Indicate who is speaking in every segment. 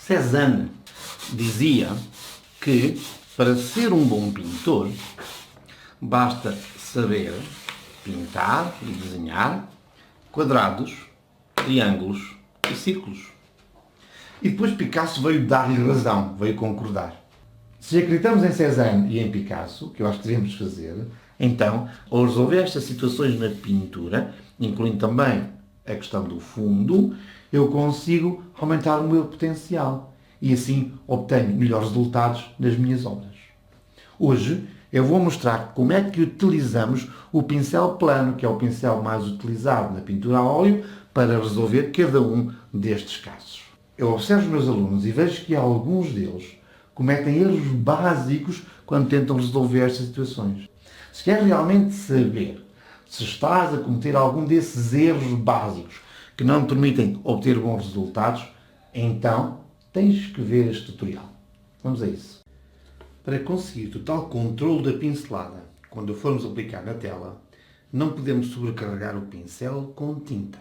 Speaker 1: Cézanne dizia que para ser um bom pintor basta saber pintar e desenhar quadrados, triângulos e círculos. E depois Picasso veio dar-lhe razão, veio concordar. Se acreditamos em Cézanne e em Picasso, que eu acho que devemos fazer, então, ao resolver estas situações na pintura, incluindo também a questão do fundo, eu consigo aumentar o meu potencial e assim obtenho melhores resultados nas minhas obras. Hoje eu vou mostrar como é que utilizamos o pincel plano, que é o pincel mais utilizado na pintura a óleo, para resolver cada um destes casos. Eu observo os meus alunos e vejo que alguns deles cometem erros básicos quando tentam resolver estas situações. Se queres realmente saber se estás a cometer algum desses erros básicos que não te permitem obter bons resultados, então tens que ver este tutorial. Vamos a isso. Para conseguir total controle da pincelada, quando o formos aplicar na tela, não podemos sobrecarregar o pincel com tinta.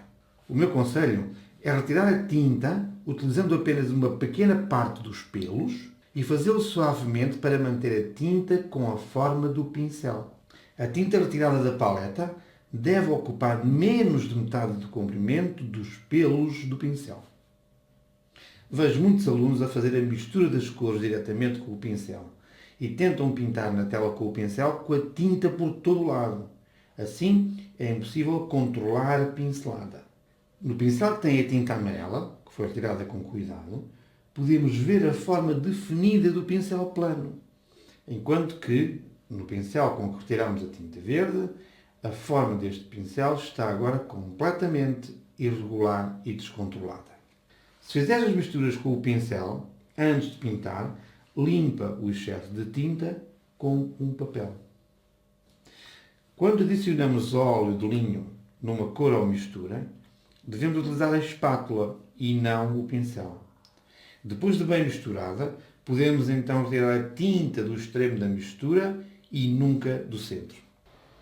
Speaker 1: O meu conselho é retirar a tinta utilizando apenas uma pequena parte dos pelos e fazê-lo suavemente para manter a tinta com a forma do pincel. A tinta retirada da paleta deve ocupar menos de metade do comprimento dos pelos do pincel. Vejo muitos alunos a fazer a mistura das cores diretamente com o pincel e tentam pintar na tela com o pincel com a tinta por todo o lado. Assim, é impossível controlar a pincelada. No pincel que tem a tinta amarela, que foi retirada com cuidado, podemos ver a forma definida do pincel plano, enquanto que, no pincel com que retiramos a tinta verde, a forma deste pincel está agora completamente irregular e descontrolada. Se fizeres as misturas com o pincel, antes de pintar, limpa o excesso de tinta com um papel. Quando adicionamos óleo de linho numa cor ou mistura, devemos utilizar a espátula e não o pincel. Depois de bem misturada, podemos então retirar a tinta do extremo da mistura e nunca do centro.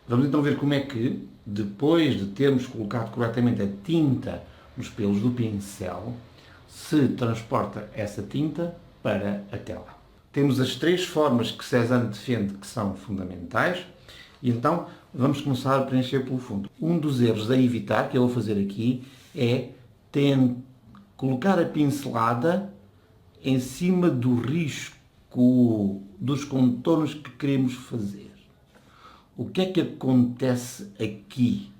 Speaker 1: Vamos então ver como é que, depois de termos colocado corretamente a tinta nos pelos do pincel, se transporta essa tinta para a tela. Temos as três formas que Cézanne defende que são fundamentais e então vamos começar a preencher pelo fundo. Um dos erros a evitar, que eu vou fazer aqui, é colocar a pincelada em cima do risco dos contornos que queremos fazer. O que é que acontece aqui?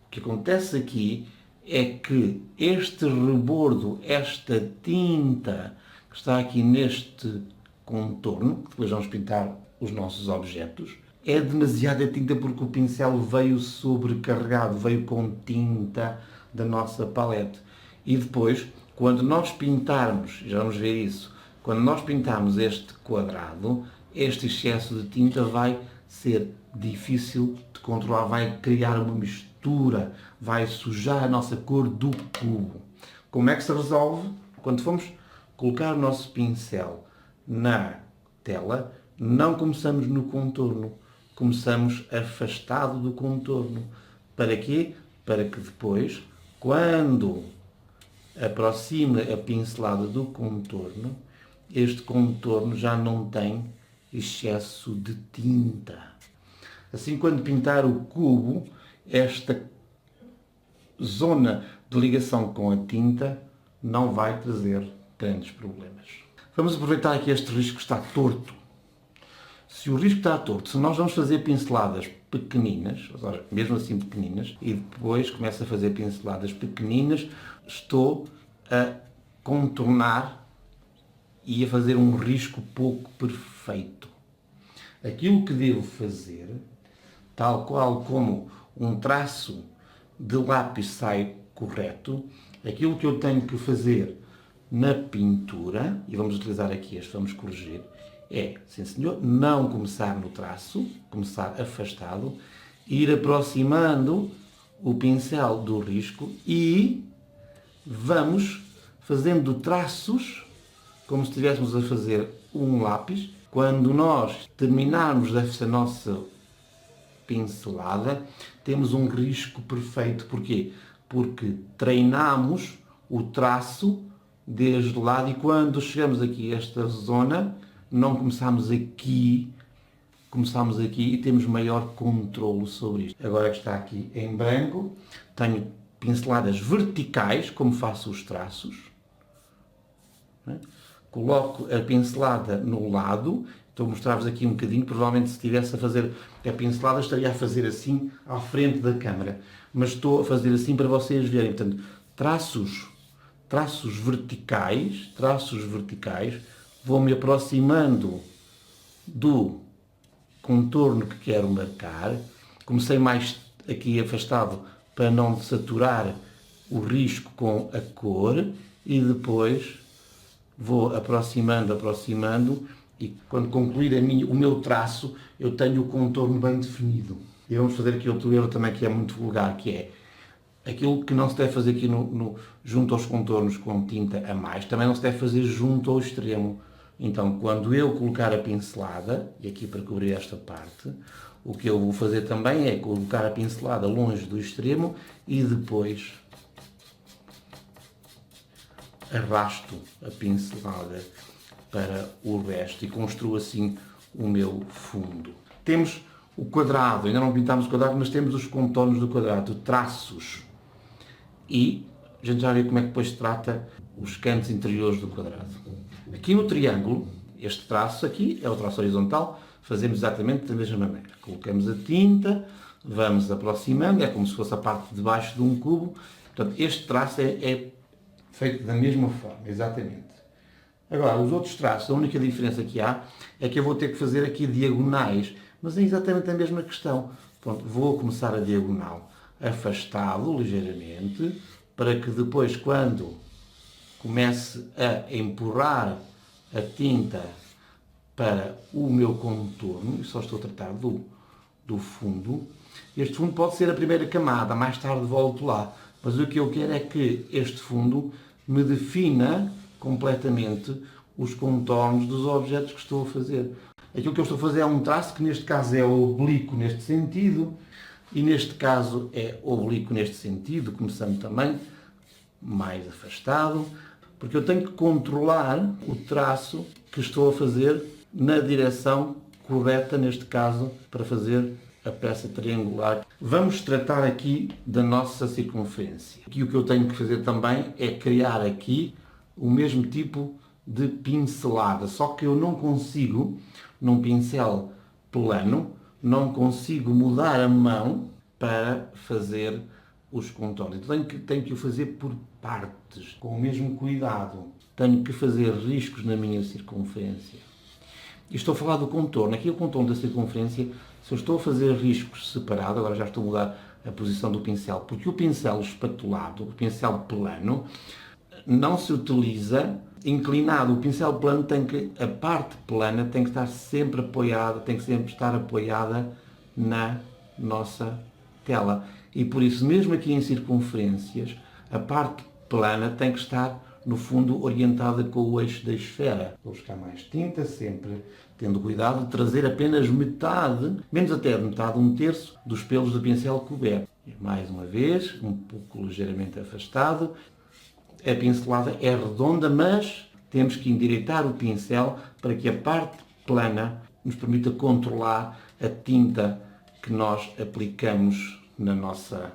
Speaker 1: O que acontece aqui é que este rebordo, esta tinta que está aqui neste contorno, que depois vamos pintar os nossos objetos, é demasiada tinta porque o pincel veio sobrecarregado, veio com tinta da nossa palete. E depois, quando nós pintarmos, já vamos ver isso, quando nós pintarmos este quadrado, este excesso de tinta vai ser difícil de controlar, vai criar uma mistura, vai sujar a nossa cor do cubo. Como é que se resolve? Quando formos colocar o nosso pincel na tela, não começamos no contorno, começamos afastado do contorno. Para quê? Para que depois, quando aproxima a pincelada do contorno, este contorno já não tem excesso de tinta. Assim, quando pintar o cubo, esta zona de ligação com a tinta não vai trazer grandes problemas. Vamos aproveitar que este risco está torto. Se o risco está torto, se nós vamos fazer pinceladas pequeninas, ou seja, mesmo assim pequeninas, e depois começo a fazer pinceladas pequeninas, estou a contornar e a fazer um risco pouco perfeito. Aquilo que devo fazer, tal qual como um traço de lápis sai correto, aquilo que eu tenho que fazer na pintura, e vamos utilizar aqui este, vamos corrigir, é, sim senhor, não começar no traço, começar afastado, ir aproximando o pincel do risco e vamos fazendo traços como se estivéssemos a fazer um lápis. Quando nós terminarmos esta nossa pincelada, temos um risco perfeito. Porquê? Porque treinamos o traço desde o lado, e quando chegamos aqui a esta zona, não começamos aqui e temos maior controlo sobre isto. Agora que está aqui em branco, tenho pinceladas verticais, como faço os traços. Coloco a pincelada no lado, estou a mostrar-vos aqui um bocadinho, provavelmente se estivesse a fazer a pincelada estaria a fazer assim à frente da câmara, mas estou a fazer assim para vocês verem. Portanto, traços verticais, vou-me aproximando do contorno que quero marcar. Comecei mais aqui afastado para não saturar o risco com a cor, e depois vou aproximando, e quando concluir o meu traço, eu tenho o contorno bem definido. E vamos fazer aqui outro erro também que é muito vulgar, que é aquilo que não se deve fazer aqui junto aos contornos com tinta a mais, também não se deve fazer junto ao extremo. Então, quando eu colocar a pincelada, e aqui para cobrir esta parte, o que eu vou fazer também é colocar a pincelada longe do extremo e depois arrasto a pincelada para o resto e construo assim o meu fundo. Temos o quadrado, ainda não pintámos o quadrado, mas temos os contornos do quadrado, traços. E a gente já vê como é que depois se trata os cantos interiores do quadrado. Aqui no triângulo, este traço aqui é o traço horizontal, fazemos exatamente da mesma maneira. Colocamos a tinta, vamos aproximando, é como se fosse a parte de baixo de um cubo. Portanto, este traço é feito da mesma forma, exatamente. Agora, os outros traços, a única diferença que há é que eu vou ter que fazer aqui diagonais, mas é exatamente a mesma questão. Pronto, vou começar a diagonal afastado ligeiramente, para que depois, quando comece a empurrar a tinta para o meu contorno, e só estou a tratar do fundo, este fundo pode ser a primeira camada, mais tarde volto lá, mas o que eu quero é que este fundo me defina completamente os contornos dos objetos que estou a fazer. Aquilo que eu estou a fazer é um traço que neste caso é oblíquo neste sentido, e neste caso é oblíquo neste sentido, começando também mais afastado, porque eu tenho que controlar o traço que estou a fazer na direção correta, neste caso, para fazer a peça triangular. Vamos tratar aqui da nossa circunferência. Aqui o que eu tenho que fazer também é criar aqui o mesmo tipo de pincelada, só que eu não consigo, num pincel plano, não consigo mudar a mão para fazer os contornos. Então tenho que o fazer por partes, com o mesmo cuidado. Tenho que fazer riscos na minha circunferência. E estou a falar do contorno. Aqui o contorno da circunferência, se eu estou a fazer riscos separados, agora já estou a mudar a posição do pincel, porque o pincel espatulado, o pincel plano, não se utiliza inclinado. O pincel plano a parte plana tem que estar sempre apoiada, tem que sempre estar apoiada na nossa tela. E por isso, mesmo aqui em circunferências, a parte plana tem que estar, no fundo, orientada com o eixo da esfera. Vou buscar mais tinta, sempre tendo cuidado de trazer apenas metade, menos até de metade, 1/3 dos pelos do pincel coberto. E mais uma vez, um pouco ligeiramente afastado. A pincelada é redonda, mas temos que endireitar o pincel para que a parte plana nos permita controlar a tinta que nós aplicamos na nossa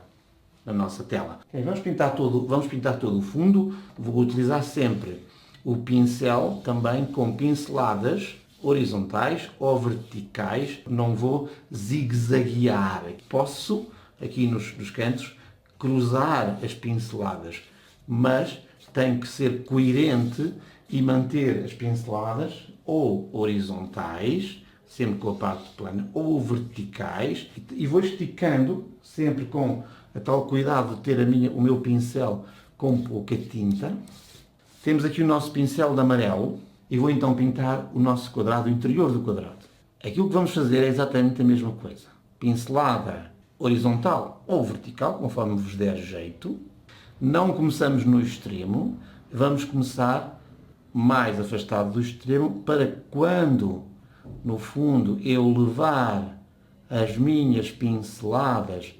Speaker 1: tela. Okay, vamos pintar todo o fundo. Vou utilizar sempre o pincel também com pinceladas horizontais ou verticais. Não vou zigue-zaguear. Posso, aqui nos cantos, cruzar as pinceladas, mas tem que ser coerente e manter as pinceladas ou horizontais, sempre com a parte plana, ou verticais, e vou esticando, sempre com a tal cuidado de ter o meu pincel com pouca tinta. Temos aqui o nosso pincel de amarelo, e vou então pintar o nosso quadrado, o interior do quadrado. Aquilo que vamos fazer é exatamente a mesma coisa. Pincelada horizontal ou vertical, conforme vos der jeito. Não começamos no extremo, vamos começar mais afastado do extremo, para quando, no fundo, eu levar as minhas pinceladas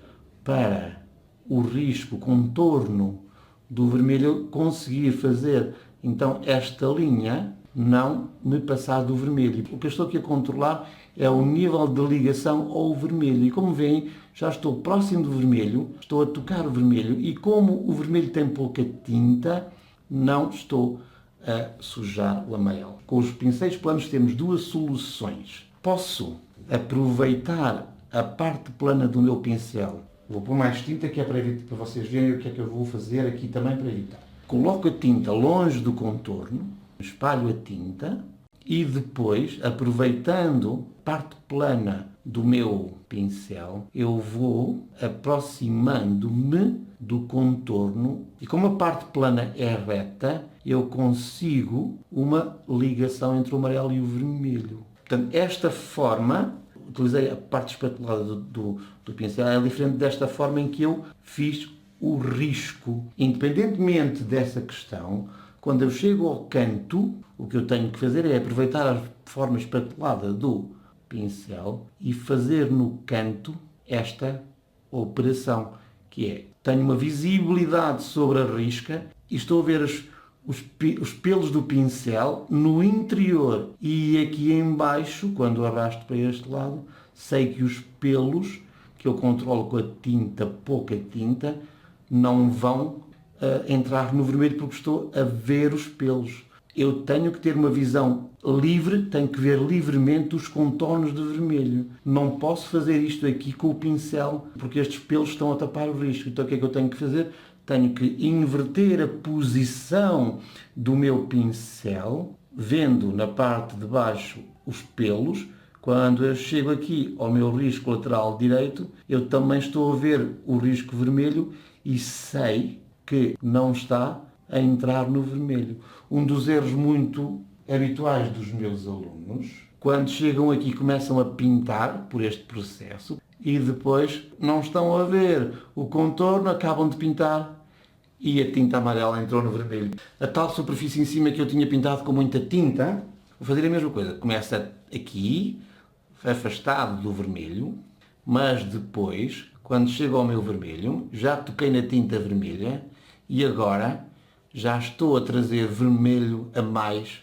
Speaker 1: para o risco, o contorno do vermelho, eu conseguir fazer então esta linha não me passar do vermelho. O que eu estou aqui a controlar é o nível de ligação ao vermelho. E como veem, já estou próximo do vermelho, estou a tocar o vermelho e como o vermelho tem pouca tinta, não estou a sujar o amarelo. Com os pincéis planos temos duas soluções. Posso aproveitar a parte plana do meu pincel. Vou pôr mais tinta que é para vocês verem o que é que eu vou fazer aqui também para evitar. Coloco a tinta longe do contorno, espalho a tinta e depois, aproveitando a parte plana do meu pincel, eu vou aproximando-me do contorno e como a parte plana é reta, eu consigo uma ligação entre o amarelo e o vermelho. Portanto, esta forma, utilizei a parte espatulada do pincel, é diferente desta forma em que eu fiz o risco. Independentemente dessa questão, quando eu chego ao canto, o que eu tenho que fazer é aproveitar a forma espatulada do pincel e fazer no canto esta operação, que é, tenho uma visibilidade sobre a risca e estou a ver os pelos do pincel no interior e aqui em baixo, quando arrasto para este lado, sei que os pelos que eu controlo com a tinta, pouca tinta, não vão entrar no vermelho porque estou a ver os pelos. Eu tenho que ter uma visão livre, tenho que ver livremente os contornos de vermelho. Não posso fazer isto aqui com o pincel porque estes pelos estão a tapar o risco. Então o que é que eu tenho que fazer? Tenho que inverter a posição do meu pincel, vendo na parte de baixo os pelos. Quando eu chego aqui ao meu risco lateral direito, eu também estou a ver o risco vermelho e sei que não está a entrar no vermelho. Um dos erros muito habituais dos meus alunos, quando chegam aqui começam a pintar por este processo e depois não estão a ver o contorno, acabam de pintar e a tinta amarela entrou no vermelho. A tal superfície em cima que eu tinha pintado com muita tinta, vou fazer a mesma coisa. Começa aqui, afastado do vermelho, mas depois, quando chego ao meu vermelho, já toquei na tinta vermelha e agora já estou a trazer vermelho a mais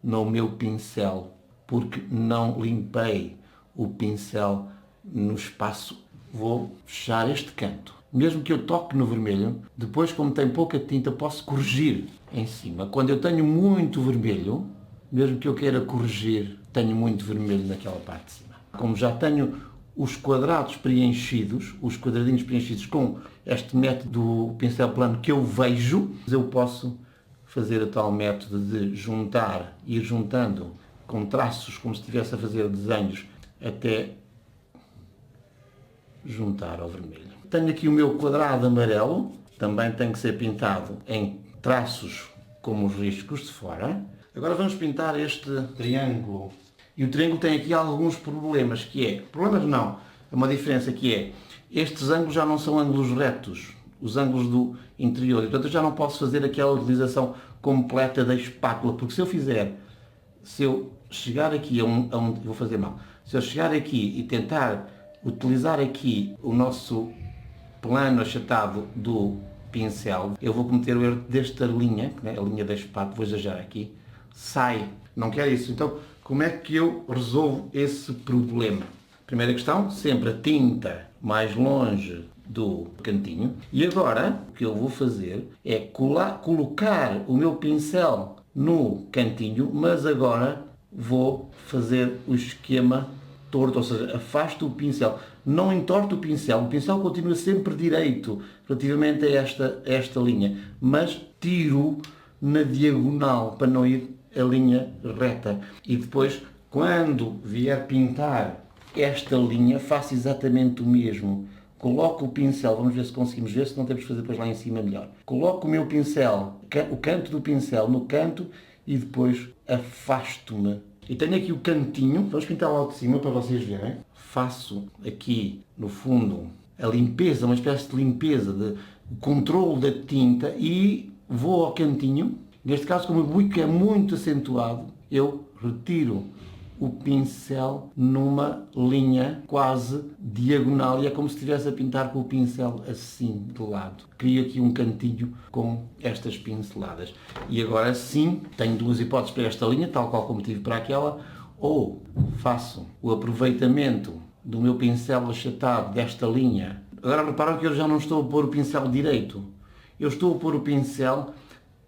Speaker 1: no meu pincel, porque não limpei o pincel no espaço. Vou fechar este canto. Mesmo que eu toque no vermelho, depois, como tem pouca tinta, posso corrigir em cima. Quando eu tenho muito vermelho, mesmo que eu queira corrigir, tenho muito vermelho naquela parte de cima. Como já tenho os quadrados preenchidos, os quadradinhos preenchidos com este método do pincel plano que eu vejo, eu posso fazer o tal método de juntar, ir juntando com traços como se estivesse a fazer desenhos até juntar ao vermelho. Tenho aqui o meu quadrado amarelo, também tem que ser pintado em traços como os riscos de fora. Agora vamos pintar este triângulo. E o triângulo tem aqui alguns problemas, que é... Problemas não, é uma diferença que é... Estes ângulos já não são ângulos retos, os ângulos do interior. Portanto, eu já não posso fazer aquela utilização completa da espátula, porque se eu chegar aqui a um vou fazer mal. Se eu chegar aqui e tentar utilizar aqui o nosso plano achatado do pincel, eu vou cometer o erro desta linha, né, a linha da espátula, vou exagerar aqui, sai. Não quero isso. Então, como é que eu resolvo esse problema? Primeira questão, sempre a tinta mais longe do cantinho. E agora, o que eu vou fazer é colocar o meu pincel no cantinho, mas agora vou fazer o esquema torto, ou seja, afasto o pincel. Não entorto o pincel continua sempre direito relativamente a esta linha, mas tiro na diagonal para não ir a linha reta. E depois, quando vier pintar esta linha, faço exatamente o mesmo. Coloco o pincel, vamos ver se conseguimos ver, se não temos que fazer depois lá em cima melhor. Coloco o meu pincel, o canto do pincel no canto e depois afasto-me. E tenho aqui o cantinho, vamos pintar lá de cima para vocês verem. Faço aqui no fundo a limpeza, uma espécie de limpeza, o controle da tinta e vou ao cantinho. Neste caso, como o buico é muito acentuado, eu retiro o pincel numa linha quase diagonal e é como se estivesse a pintar com o pincel assim de lado. Crio aqui um cantinho com estas pinceladas. E agora sim, tenho duas hipóteses para esta linha, tal qual como tive para aquela, ou faço o aproveitamento do meu pincel achatado desta linha. Agora reparam que eu já não estou a pôr o pincel direito. Eu estou a pôr o pincel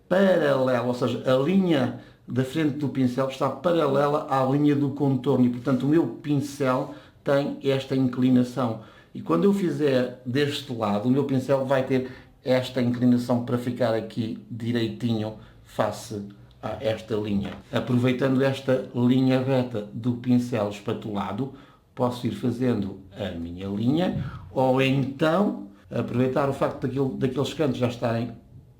Speaker 1: paralelo, ou seja, a linha da frente do pincel está paralela à linha do contorno e, portanto, o meu pincel tem esta inclinação. E quando eu fizer deste lado, o meu pincel vai ter esta inclinação para ficar aqui direitinho face a esta linha. Aproveitando esta linha reta do pincel espatulado, posso ir fazendo a minha linha ou então aproveitar o facto daqueles cantos já estarem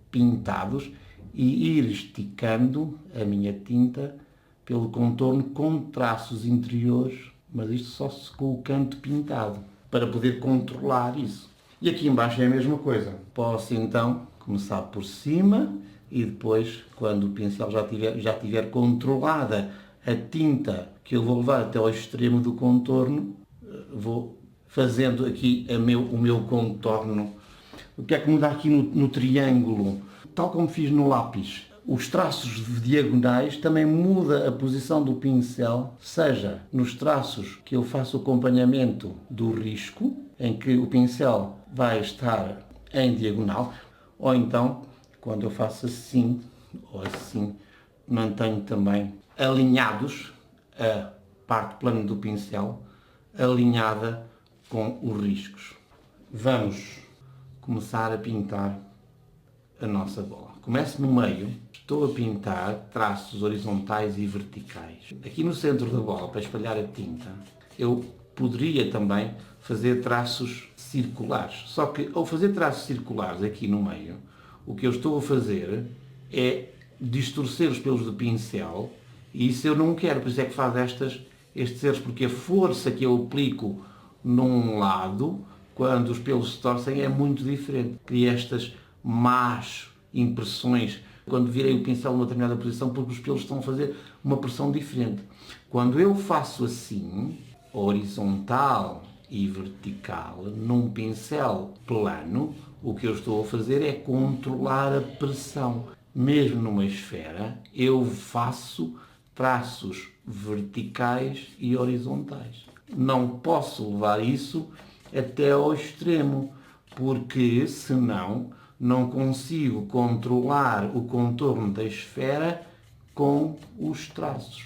Speaker 1: pintados e ir esticando a minha tinta pelo contorno com traços interiores, mas isto só com o canto pintado, para poder controlar isso. E aqui embaixo é a mesma coisa. Posso então começar por cima e depois, quando o pincel já tiver controlada a tinta que eu vou levar até ao extremo do contorno, vou fazendo aqui o meu contorno. O que é que muda aqui no triângulo? Tal como fiz no lápis, os traços diagonais também muda a posição do pincel, seja nos traços que eu faço o acompanhamento do risco, em que o pincel vai estar em diagonal, ou então, quando eu faço assim ou assim, mantenho também alinhados a parte plana do pincel, alinhada com os riscos. Vamos começar a pintar a nossa bola. Começo no meio, estou a pintar traços horizontais e verticais. Aqui no centro da bola, para espalhar a tinta, eu poderia também fazer traços circulares. Só que ao fazer traços circulares aqui no meio, o que eu estou a fazer é distorcer os pelos do pincel e isso eu não quero, por isso é que faz estes erros, porque a força que eu aplico num lado, quando os pelos se torcem, é muito diferente. Cria estas más impressões quando virei o pincel numa determinada posição, porque os pelos estão a fazer uma pressão diferente. Quando eu faço assim, horizontal e vertical, num pincel plano, o que eu estou a fazer é controlar a pressão. Mesmo numa esfera, eu faço traços verticais e horizontais. Não posso levar isso até ao extremo, porque senão não consigo controlar o contorno da esfera com os traços.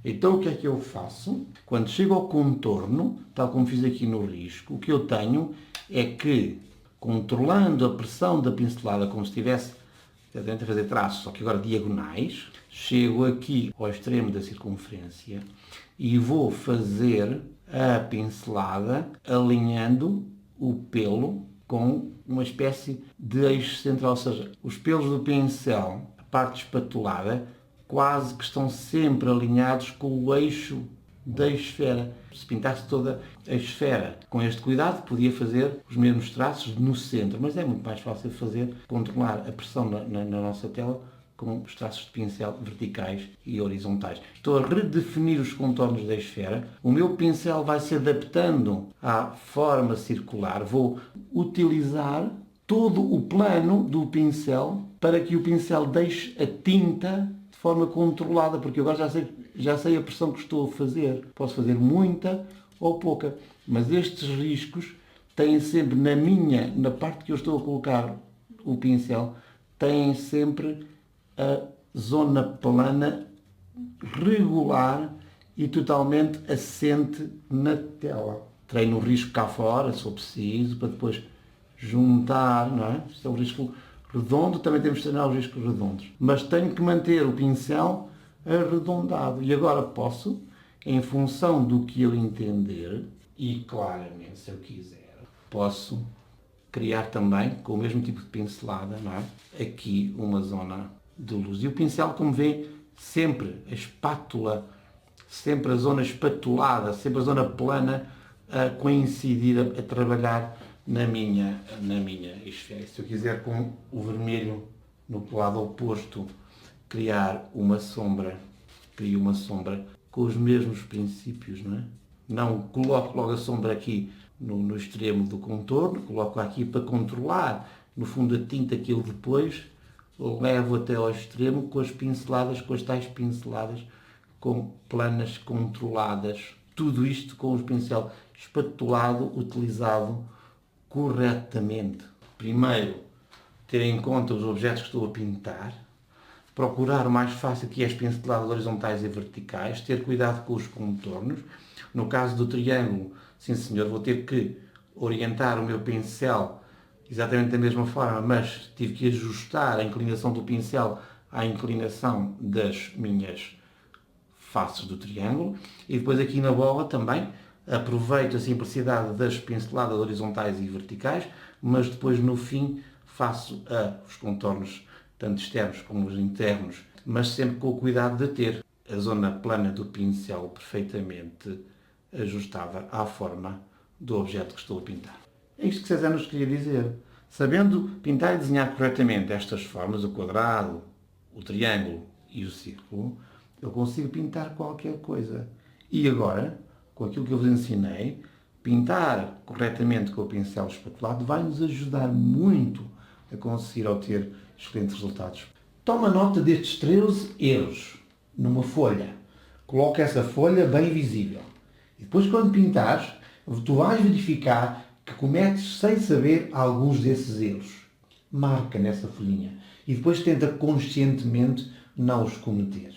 Speaker 1: Então o que é que eu faço? Quando chego ao contorno, tal como fiz aqui no risco, o que eu tenho é que, controlando a pressão da pincelada como se estivesse a fazer traços, só que agora diagonais, chego aqui ao extremo da circunferência e vou fazer a pincelada alinhando o pelo com uma espécie de eixo central, ou seja, os pelos do pincel, a parte espatulada, quase que estão sempre alinhados com o eixo da esfera. Se pintasse toda a esfera com este cuidado, podia fazer os mesmos traços no centro, mas é muito mais fácil fazer, controlar a pressão na nossa tela com os traços de pincel verticais e horizontais. Estou a redefinir os contornos da esfera. O meu pincel vai se adaptando à forma circular. Vou utilizar todo o plano do pincel para que o pincel deixe a tinta de forma controlada, porque eu agora já sei a pressão que estou a fazer. Posso fazer muita ou pouca, mas estes riscos têm sempre na parte que eu estou a colocar o pincel, têm sempre a zona plana regular e totalmente assente na tela. Treino o risco cá fora, se for preciso, para depois juntar, não é? Isto é um risco redondo, também temos de treinar os riscos redondos. Mas tenho que manter o pincel arredondado. E agora posso, em função do que eu entender, e claramente, se eu quiser, posso criar também, com o mesmo tipo de pincelada, não é? Aqui uma zona de luz. E o pincel, como vê, sempre a espátula, sempre a zona espatulada, sempre a zona plana a coincidir, a trabalhar na minha esfera. Se eu quiser com o vermelho no lado oposto criar uma sombra, crio uma sombra com os mesmos princípios, não é? Não coloco logo a sombra aqui no extremo do contorno, coloco aqui para controlar, no fundo, a tinta que eu depois levo até ao extremo com as pinceladas, com as tais pinceladas com planas controladas. Tudo isto com o pincel espatulado, utilizado corretamente. Primeiro, ter em conta os objetos que estou a pintar, procurar o mais fácil, que é as pinceladas horizontais e verticais, ter cuidado com os contornos. No caso do triângulo, sim senhor, vou ter que orientar o meu pincel exatamente da mesma forma, mas tive que ajustar a inclinação do pincel à inclinação das minhas faces do triângulo. E depois aqui na bola também aproveito a simplicidade das pinceladas horizontais e verticais, mas depois no fim faço os contornos tanto externos como os internos, mas sempre com o cuidado de ter a zona plana do pincel perfeitamente ajustada à forma do objeto que estou a pintar. É isto que César nos queria dizer. Sabendo pintar e desenhar corretamente estas formas, o quadrado, o triângulo e o círculo, eu consigo pintar qualquer coisa. E agora, com aquilo que eu vos ensinei, pintar corretamente com o pincel espatulado vai nos ajudar muito a conseguir obter excelentes resultados. Toma nota destes 13 erros numa folha. Coloca essa folha bem visível. E depois, quando pintares, tu vais verificar que cometes sem saber alguns desses erros. Marca nessa folhinha. E depois tenta conscientemente não os cometer.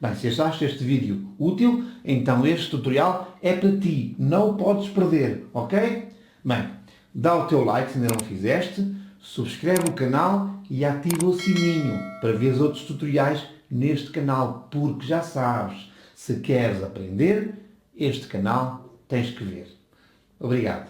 Speaker 1: Bem, se achaste este vídeo útil, então este tutorial é para ti. Não o podes perder, ok? Bem, dá o teu like se ainda não fizeste, subscreve o canal e ativa o sininho para ver outros tutoriais neste canal, porque já sabes, se queres aprender, este canal tens que ver. Obrigado.